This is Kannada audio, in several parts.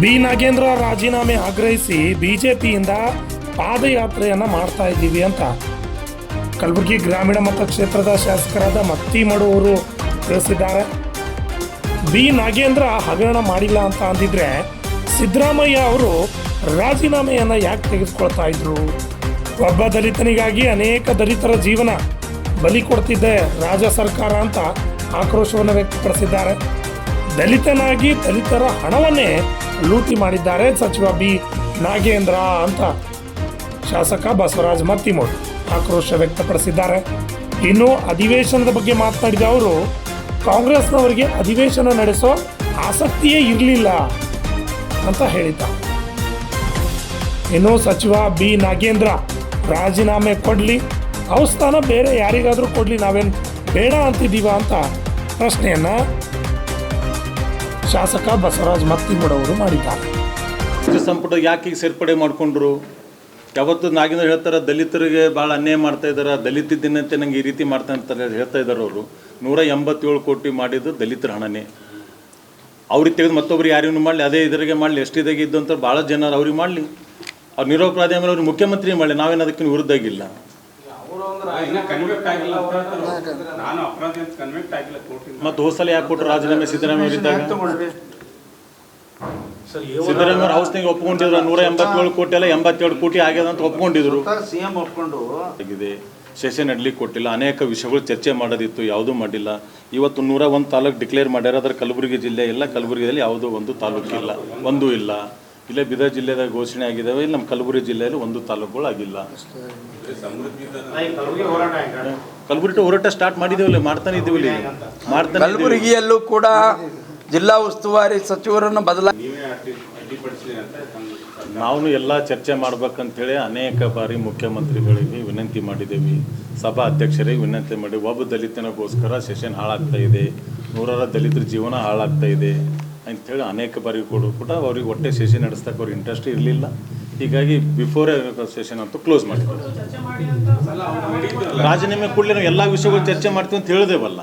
ಬಿ ನಾಗೇಂದ್ರ ರಾಜೀನಾಮೆ ಆಗ್ರಹಿಸಿ ಬಿಜೆಪಿಯಿಂದ ಪಾದಯಾತ್ರೆಯನ್ನ ಮಾಡ್ತಾ ಇದ್ದೀವಿ ಅಂತ ಕಲಬುರಗಿ ಗ್ರಾಮೀಣ ಮತಕ್ಷೇತ್ರದ ಶಾಸಕರಾದ ಮತ್ತಿಮಡು ಅವರು ತಿಳಿಸಿದ್ದಾರೆ. ಬಿ ನಾಗೇಂದ್ರ ಹಗರಣ ಮಾಡಿಲ್ಲ ಅಂತ ಅಂದಿದ್ರೆ ಸಿದ್ದರಾಮಯ್ಯ ಅವರು ರಾಜೀನಾಮೆಯನ್ನು ಯಾಕೆ ತೆಗೆದುಕೊಳ್ತಾ ಇದ್ರು? ಒಬ್ಬ ದಲಿತನಿಗಾಗಿ ಅನೇಕ ದಲಿತರ ಜೀವನ ಬಲಿ ಕೊಡ್ತಿದ್ದೆ ರಾಜ್ಯ ಸರ್ಕಾರ ಅಂತ ಆಕ್ರೋಶವನ್ನು ವ್ಯಕ್ತಪಡಿಸಿದ್ದಾರೆ. ದಲಿತನಾಗಿ ದಲಿತರ ಹಣವನ್ನೇ ಲೂಟಿ ಮಾಡಿದ್ದಾರೆ ಸಚಿವ ಬಿ ನಾಗೇಂದ್ರ ಅಂತ ಶಾಸಕ ಬಸವರಾಜ ಮತ್ತಿಮೂಡು ಆಕ್ರೋಶ ವ್ಯಕ್ತಪಡಿಸಿದ್ದಾರೆ. ಇನ್ನು ಅಧಿವೇಶನದ ಬಗ್ಗೆ ಮಾತನಾಡಿದ ಅವರು ಕಾಂಗ್ರೆಸ್ನವರಿಗೆ ಅಧಿವೇಶನ ನಡೆಸೋ ಆಸಕ್ತಿಯೇ ಇರಲಿಲ್ಲ ಅಂತ ಹೇಳಿದ್ದಾರೆ. ಇನ್ನು ಸಚಿವ ಬಿ ನಾಗೇಂದ್ರ ರಾಜೀನಾಮೆ ಕೊಡಲಿ, ಅವ್ರ ಸ್ಥಾನ ಬೇರೆ ಯಾರಿಗಾದರೂ ಕೊಡಲಿ, ನಾವೇನು ಬೇಡ ಅಂತಿದ್ದೀವ ಅಂತ ಪ್ರಶ್ನೆಯನ್ನು ಶಾಸಕ ಬಸವರಾಜ ಮತ್ತಿಮೂಡು ಅವರು ಮಾಡಿದ್ದಾರೆ. ಸಂಪುಟ ಯಾಕೆ ಈಗ ಸೇರ್ಪಡೆ ಮಾಡಿಕೊಂಡ್ರು? ಯಾವತ್ತು ನಾಗೇಂದ್ರ ಹೇಳ್ತಾರೆ ದಲಿತರಿಗೆ ಭಾಳ ಅನ್ಯಾಯ ಮಾಡ್ತಾ ಇದ್ದಾರೆ, ದಲಿತಿದ್ದೀನಂತೆ ನಂಗೆ ಈ ರೀತಿ ಮಾಡ್ತಾ ಇರ್ತಾರೆ ಹೇಳ್ತಾ ಇದ್ದಾರೆ. ಅವರು 187 ಕೋಟಿ ಮಾಡಿದ್ದು ದಲಿತರ ಹಣನೇ. ಅವ್ರಿಗೆ ತೆಗೆದು ಮತ್ತೊಬ್ರು ಯಾರಿಗೂ ಮಾಡಲಿ, ಅದೇ ಇದರಿಗೆ ಮಾಡಲಿ, ಎಷ್ಟಿದಾಗೆ ಇದ್ದಂಥ ಭಾಳ ಜನ ಅವ್ರಿಗೆ ಮಾಡಲಿ, ಅವ್ರು ನಿರಪರಾಧಿ ಆಮೇಲೆ ಅವ್ರಿಗೆ ಮುಖ್ಯಮಂತ್ರಿ ಮಾಡಲಿ, ನಾವೇನು ಅದಕ್ಕಿಂತ ವಿರುದ್ಧಾಗಿಲ್ಲ. ಮತ್ತು ಹೋಸಲ ಯಾಕೆ ಕೊಟ್ಟರು ರಾಜೀನಾಮೆ ಸಿದ್ದರಾಮಯ್ಯ ಇದ್ದಾಗ? ಸಿದ್ದರಾಮಯ್ಯ ಹೌಸ್ನಾಗ ಒಪ್ಕೊಂಡಿದ್ರು 187 ಕೋಟಿ ಅಲ್ಲ 87 ಕೋಟಿ ಆಗ್ಯದ ಅಂತ ಒಪ್ಕೊಂಡಿದ್ರು. ಸಿಎಂ ಒಪ್ಕೊಂಡು ಆಗಿದೆ, ಸೆಷನ್ ನಡ್ಲಿಕ್ಕೆ ಕೊಟ್ಟಿಲ್ಲ, ಅನೇಕ ವಿಷಯಗಳು ಚರ್ಚೆ ಮಾಡೋದಿತ್ತು, ಯಾವುದೂ ಮಾಡಿಲ್ಲ. ಇವತ್ತು 101 ತಾಲೂಕು ಡಿಕ್ಲೇರ್ ಮಾಡ್ಯಾರ. ಅದರ ಕಲಬುರಗಿ ಜಿಲ್ಲೆ ಇಲ್ಲ, ಕಲಬುರಗಿಯಲ್ಲಿ ಯಾವುದೋ ಒಂದು ತಾಲೂಕು ಇಲ್ಲ, ಒಂದೂ ಇಲ್ಲ. ಇಲ್ಲೇ ಬೀದರ್ ಜಿಲ್ಲೆದಾಗ ಘೋಷಣೆ ಆಗಿದ್ದಾವೆ, ಇಲ್ಲಿ ನಮ್ಮ ಕಲಬುರಗಿ ಜಿಲ್ಲೆಯಲ್ಲಿ ಒಂದು ತಾಲೂಕುಗಳು ಆಗಿಲ್ಲ. ಕಲಬುರಗಿ ಹೋರಾಟ ಸ್ಟಾರ್ಟ್ ಮಾಡಿದ್ದೇವಲ್ಲ, ಮಾಡ್ತಾನೆ ಇದ್ದೀವಿ. ಕಲಬುರಗಿಯಲ್ಲೂ ಕೂಡ ಜಿಲ್ಲಾ ಉಸ್ತುವಾರಿ ಸಚಿವರನ್ನು ನಾವು ಎಲ್ಲ ಚರ್ಚೆ ಮಾಡ್ಬೇಕಂತೇಳಿ ಅನೇಕ ಬಾರಿ ಮುಖ್ಯಮಂತ್ರಿಗಳಿಗೆ ವಿನಂತಿ ಮಾಡಿದ್ದೇವೆ, ಸಭಾ ಅಧ್ಯಕ್ಷರಿಗೆ ವಿನಂತಿ ಮಾಡಿ. ಒಬ್ಬ ದಲಿತನಿಗೋಸ್ಕರ ಸೆಷನ್ ಹಾಳಾಗ್ತಾ ಇದೆ, ನೂರಾರು ದಲಿತರ ಜೀವನ ಹಾಳಾಗ್ತಾ ಇದೆ ಅಂಥೇಳಿ ಅನೇಕ ಬಾರಿ ಕೂಡ ಅವ್ರಿಗೆ ಒಟ್ಟೆ ಸೆಷನ್ ನಡೆಸ್ತಕ್ಕೆ ಅವ್ರಿಗೆ ಇಂಟ್ರೆಸ್ಟ್ ಇರಲಿಲ್ಲ. ಹೀಗಾಗಿ ಬಿಫೋರ್ ಸೆಷನ್ ಅಂತೂ ಕ್ಲೋಸ್ ಮಾಡಿದ್ರು. ರಾಜೀನಾಮೆ ಕೊಡಲಿ, ನಾವು ಎಲ್ಲ ವಿಷಯಗಳು ಚರ್ಚೆ ಮಾಡ್ತೀವಿ ಅಂತ ಹೇಳಿದೇವಲ್ಲ.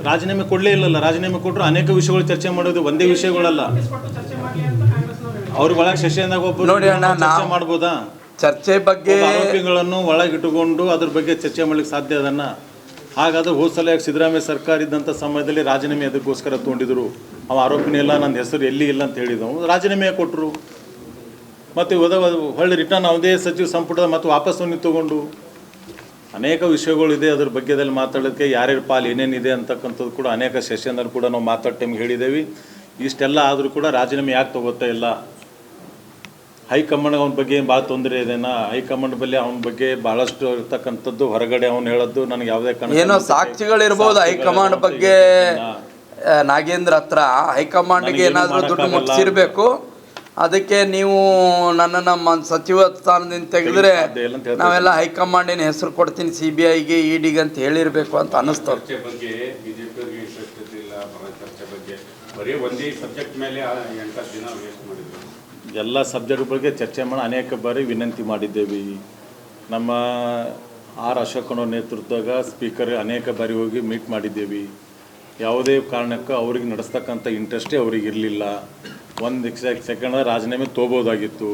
ರಾಜೀನಾಮೆ ಕೊಡಲೇ ಇಲ್ಲಲ್ಲ. ರಾಜೀನಾಮೆ ಕೊಟ್ಟರು ಅನೇಕ ವಿಷಯಗಳು ಚರ್ಚೆ ಮಾಡೋದು, ಒಂದೇ ವಿಷಯಗಳಲ್ಲ. ಅವ್ರ ಒಳಗೆ ಸೆಷನ್ದಾಗ ಒಬ್ಬರು ಚರ್ಚೆ ಮಾಡ್ಬೋದಾ? ಚರ್ಚೆ ಬಗ್ಗೆ ಆರೋಪಿಗಳನ್ನು ಒಳಗಿಟ್ಟುಕೊಂಡು ಅದ್ರ ಬಗ್ಗೆ ಚರ್ಚೆ ಮಾಡ್ಲಿಕ್ಕೆ ಸಾಧ್ಯ ಅದನ್ನ? ಹಾಗಾದ್ರೆ ಹೋದ ಸಲ ಸಿದ್ದರಾಮಯ್ಯ ಸರ್ಕಾರ ಇದ್ದಂಥ ಸಮಯದಲ್ಲಿ ರಾಜೀನಾಮೆ ಅದಕ್ಕೋಸ್ಕರ ತೊಗೊಂಡಿದ್ರು. ಅವ ಆರೋಪಿನೇ ಇಲ್ಲ, ನನ್ನ ಹೆಸರು ಎಲ್ಲಿ ಇಲ್ಲ ಅಂತ ಹೇಳಿದವು, ರಾಜೀನಾಮೆ ಕೊಟ್ಟರು. ಮತ್ತು ಹೊಳ್ಳಿ ರಿಟರ್ನ್ ಅವದೇ ಸಚಿವ ಸಂಪುಟದ ಮತ್ತು ವಾಪಸ್ಸು ತಗೊಂಡು ಅನೇಕ ವಿಷಯಗಳಿದೆ. ಅದ್ರ ಬಗ್ಗೆದಲ್ಲಿ ಮಾತಾಡೋದಕ್ಕೆ ಯಾರ್ಯಾರ ಪಾಲು ಏನೇನಿದೆ ಅಂತಕ್ಕಂಥದ್ದು ಕೂಡ ಅನೇಕ ಸೆಷನ್ದಲ್ಲಿ ಕೂಡ ನಾವು ಮಾತಾಡೋ ಟೈಮ್ ಹೇಳಿದ್ದೇವೆ. ಇಷ್ಟೆಲ್ಲ ಆದರೂ ಕೂಡ ರಾಜೀನಾಮೆ ಯಾಕೆ ತಗೋತಾ ಇಲ್ಲ? ಹೈಕಮಾಂಡ್ ಅವನ ಬಗ್ಗೆ ಭಾಳ ತೊಂದರೆ ಇದೆನಾ? ಹೈಕಮಾಂಡ್ ಬಳಿ ಅವನ ಬಗ್ಗೆ ಭಾಳಷ್ಟು ಇರ್ತಕ್ಕಂಥದ್ದು ಹೊರಗಡೆ ಅವನು ಹೇಳೋದು ನನಗೆ ಯಾವುದೇ ಏನೋ ಸಾಕ್ಷಿಗಳಿರ್ಬೋದು ಹೈಕಮಾಂಡ್ ಬಗ್ಗೆ. ನಾಗೇಂದ್ರ ಹತ್ರ ಹೈಕಮಾಂಡ್ಗೆ ಏನಾದರೂ ದುಡ್ಡು ಮುಟ್ಟಿಸಿರ್ಬೇಕು, ಅದಕ್ಕೆ ನೀವು ನನ್ನನ್ನು ಸಚಿವ ಸ್ಥಾನದಿಂದ ತೆಗೆದ್ರೆ ನಾವೆಲ್ಲ ಹೈಕಮಾಂಡಿನ ಹೆಸರು ಕೊಡ್ತೀನಿ CBIಗೆ EDಗೆ ಅಂತ ಹೇಳಿರಬೇಕು ಅಂತ ಅನ್ನಿಸ್ತದೆ. ಎಲ್ಲ ಸಬ್ಜೆಕ್ಟ್ ಬಗ್ಗೆ ಚರ್ಚೆ ಮಾಡಿ ಅನೇಕ ಬಾರಿ ವಿನಂತಿ ಮಾಡಿದ್ದೇವೆ. ನಮ್ಮ ಆರ್ ಅಶೋಕನವ್ರ ನೇತೃತ್ವದಾಗ ಸ್ಪೀಕರ್ ಅನೇಕ ಬಾರಿ ಹೋಗಿ ಮೀಟ್ ಮಾಡಿದ್ದೇವೆ. ಯಾವುದೇ ಕಾರಣಕ್ಕೂ ಅವ್ರಿಗೆ ನಡೆಸ್ತಕ್ಕಂಥ ಇಂಟ್ರೆಸ್ಟೇ ಅವ್ರಿಗೆ ಇರಲಿಲ್ಲ. ಒಂದು ಸೆಕೆಂಡ್ ರಾಜೀನಾಮೆ ತೊಗೋಬೋದಾಗಿತ್ತು.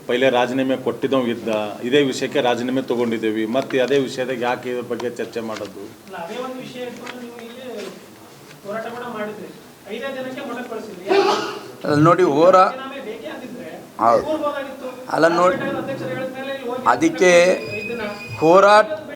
ಪೈಲೆ ರಾಜೀನಾಮೆ ಕೊಟ್ಟಿದ್ದವು ಇದ್ದ, ಇದೇ ವಿಷಯಕ್ಕೆ ರಾಜೀನಾಮೆ ತೊಗೊಂಡಿದ್ದೇವೆ. ಮತ್ತು ಅದೇ ವಿಷಯದಾಗ ಯಾಕೆ ಇದ್ರ ಬಗ್ಗೆ ಚರ್ಚೆ ಮಾಡೋದು? ನೋಡಿ ಅಲ್ಲ ನೋಡಿ, ಅದಕ್ಕೆ